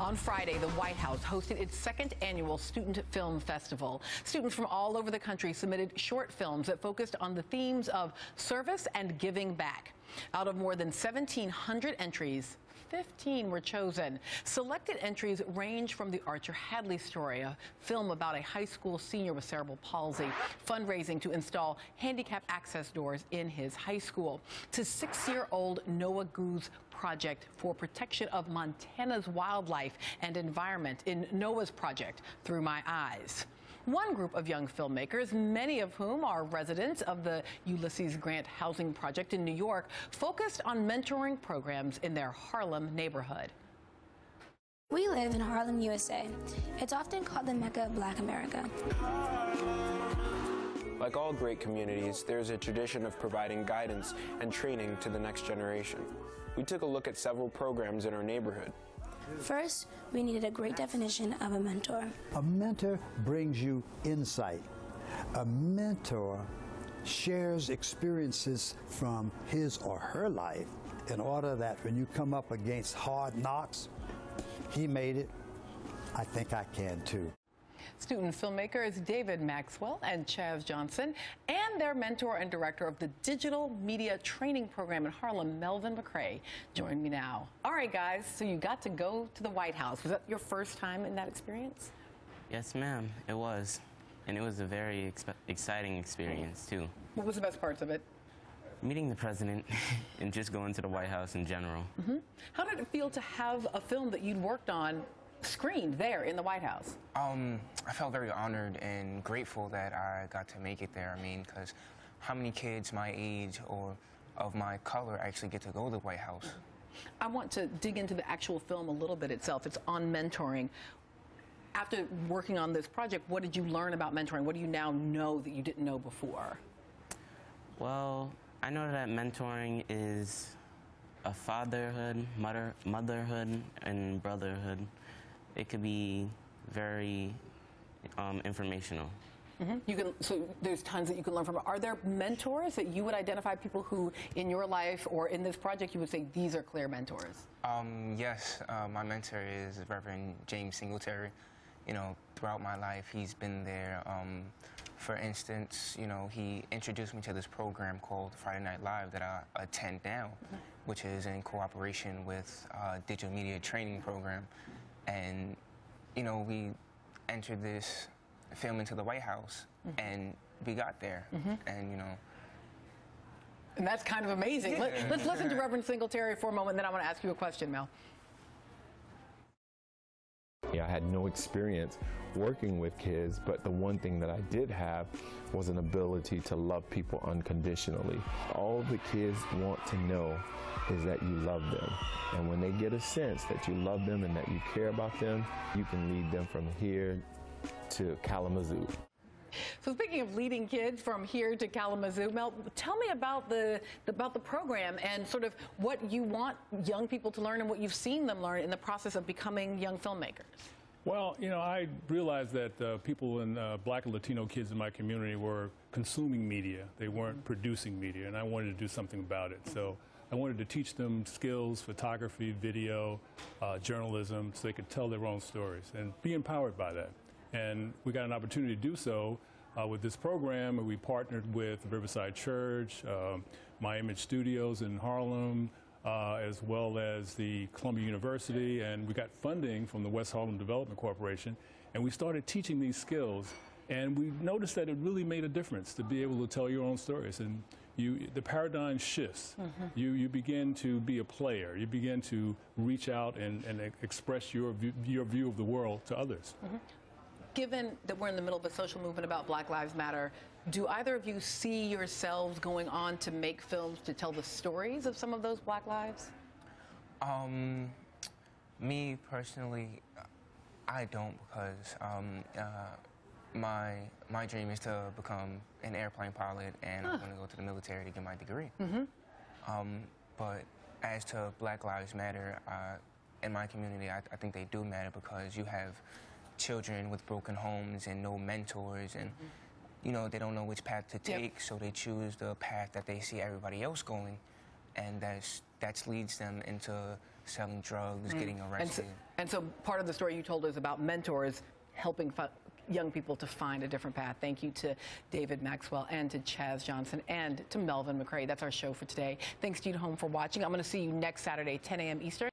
On Friday, the White House hosted its second annual Student Film Festival. Students from all over the country submitted short films that focused on the themes of service and giving back. Out of more than 1,700 entries, 15 were chosen. Selected entries range from the Archer Hadley story, a film about a high school senior with cerebral palsy, fundraising to install handicap access doors in his high school, to 6-year-old Noah Goo's project for protection of Montana's wildlife and environment in Noah's project, Through My Eyes. One group of young filmmakers, many of whom are residents of the Ulysses Grant Housing Project in New York, focused on mentoring programs in their Harlem neighborhood. We live in Harlem, USA. It's often called the Mecca of Black America. Like all great communities, there's a tradition of providing guidance and training to the next generation. We took a look at several programs in our neighborhood. First, we needed a great definition of a mentor. A mentor brings you insight. A mentor shares experiences from his or her life in order that when you come up against hard knocks, he made it, I think I can too. Student filmmakers David Maxwell and Chaz Johnson and their mentor and director of the Digital Media Training Program in Harlem, Melvin McCray, join me now. All right, guys, so you got to go to the White House. Was that your first time in that experience? Yes, ma'am, it was. And it was a very exciting experience, too. What was the best parts of it? Meeting the president and just going to the White House in general. How did it feel to have a film that you'd worked on screened there in the White House? I felt very honored and grateful that I got to make it there. I mean, because how many kids my age or of my color actually get to go to the White House? I want to dig into the actual film a little bit itself. It's on mentoring. After working on this project, what did you learn about mentoring? What do you now know that you didn't know before? Well, I know that mentoring is a fatherhood, motherhood, and brotherhood. It could be very informational. So there's tons that you can learn from. Are there mentors that you would identify, people who in your life or in this project you would say these are clear mentors? Yes, my mentor is Reverend James Singletary. You know, throughout my life, he's been there. For instance, you know, he introduced me to this program called Friday Night Live that I attend now, which is in cooperation with Digital Media Training Program. And, you know, we entered this film into the White House, and we got there, and, you know. And that's kind of amazing. Yeah. Let's listen to Reverend Singletary for a moment, then I want to ask you a question, Mel. Yeah, I had no experience working with kids, but the one thing that I did have was an ability to love people unconditionally. All the kids want to know is that you love them. And when they get a sense that you love them and that you care about them, you can lead them from here to Kalamazoo. So speaking of leading kids from here to Kalamazoo, Mel, tell me about the program and sort of what you want young people to learn and what you've seen them learn in the process of becoming young filmmakers. Well, you know, I realized that people and Black and Latino kids in my community were consuming media. They weren't producing media, and I wanted to do something about it. So I wanted to teach them skills, photography, video, journalism, so they could tell their own stories and be empowered by that. And we got an opportunity to do so with this program, and we partnered with Riverside Church, My Image Studios in Harlem, as well as the Columbia University, and we got funding from the West Harlem Development Corporation, and we started teaching these skills, and we noticed that it really made a difference to be able to tell your own stories. And the paradigm shifts. You begin to be a player. You begin to reach out and express your view of the world to others. Given that we're in the middle of a social movement about Black Lives Matter, do either of you see yourselves going on to make films to tell the stories of some of those Black lives? Me personally, I don't, because my dream is to become an airplane pilot, and I'm going to go to the military to get my degree. But as to Black Lives Matter, in my community, I think they do matter, because you have children with broken homes and no mentors, and you know, they don't know which path to take, so they choose the path that they see everybody else going, and that's that leads them into selling drugs, getting arrested. And so part of the story you told us about mentors helping young people to find a different path. Thank you to David Maxwell and to Chaz Johnson and to Melvin McCray. That's our show for today. Thanks to you at home for watching. I'm going to see you next Saturday, 10 a.m. Eastern.